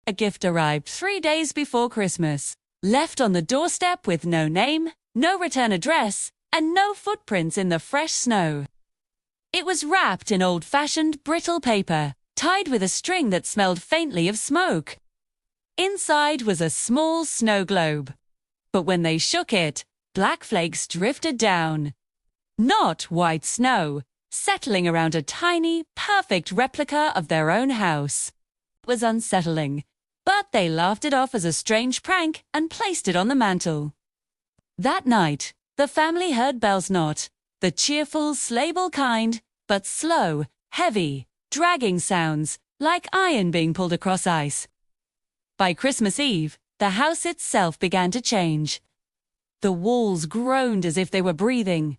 A gift arrived 3 days before Christmas, left on the doorstep with no name, no return address, and no footprints in the fresh snow. It was wrapped in old-fashioned brittle paper, tied with a string that smelled faintly of smoke. Inside was a small snow globe. But when they shook it, black flakes drifted down. Not white snow, settling around a tiny, perfect replica of their own house. It was unsettling, but they laughed it off as a strange prank and placed it on the mantel. That night, the family heard bells not, the cheerful, sleigh-bell kind, but slow, heavy, dragging sounds, like iron being pulled across ice. By Christmas Eve, the house itself began to change. The walls groaned as if they were breathing.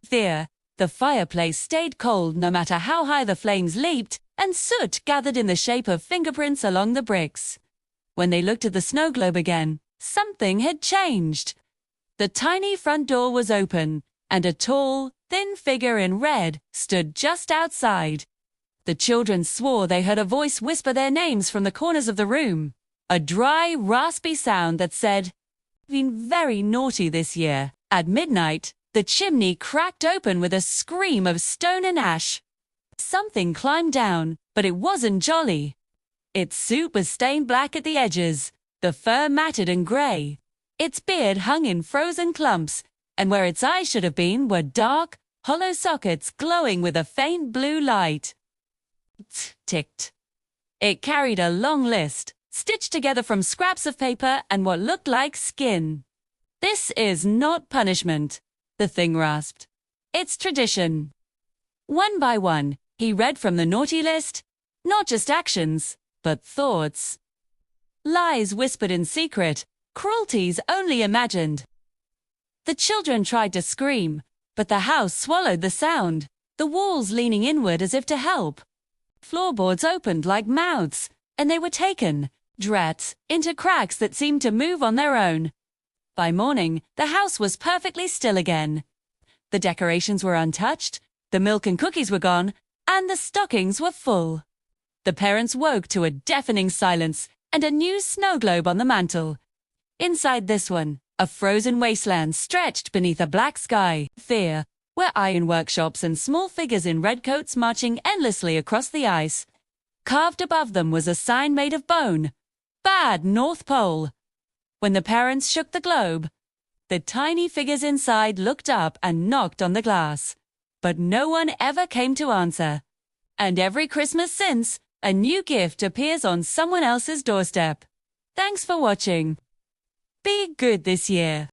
There, the fireplace stayed cold no matter how high the flames leaped, and soot gathered in the shape of fingerprints along the bricks. When they looked at the snow globe again, something had changed. The tiny front door was open, and a tall, thin figure in red stood just outside. The children swore they heard a voice whisper their names from the corners of the room. A dry, raspy sound that said, "Been very naughty this year." At midnight, the chimney cracked open with a scream of stone and ash. Something climbed down, but it wasn't Jolly. Its suit was stained black at the edges, the fur matted and grey. Its beard hung in frozen clumps, and where its eyes should have been were dark, hollow sockets glowing with a faint blue light. Ticked. It carried a long list, stitched together from scraps of paper and what looked like skin. "This is not punishment," the thing rasped. "It's tradition." One by one, he read from the naughty list, not just actions, but thoughts. Lies whispered in secret, cruelties only imagined. The children tried to scream, but the house swallowed the sound, the walls leaning inward as if to help. Floorboards opened like mouths, and they were taken, drat, into cracks that seemed to move on their own. By morning, the house was perfectly still again. The decorations were untouched, the milk and cookies were gone, and the stockings were full. The parents woke to a deafening silence and a new snow globe on the mantel. Inside this one, a frozen wasteland stretched beneath a black sky. There were iron workshops and small figures in red coats marching endlessly across the ice. Carved above them was a sign made of bone. Bad North Pole. When the parents shook the globe, the tiny figures inside looked up and knocked on the glass. But no one ever came to answer. And every Christmas since, a new gift appears on someone else's doorstep. Thanks for watching. Be good this year.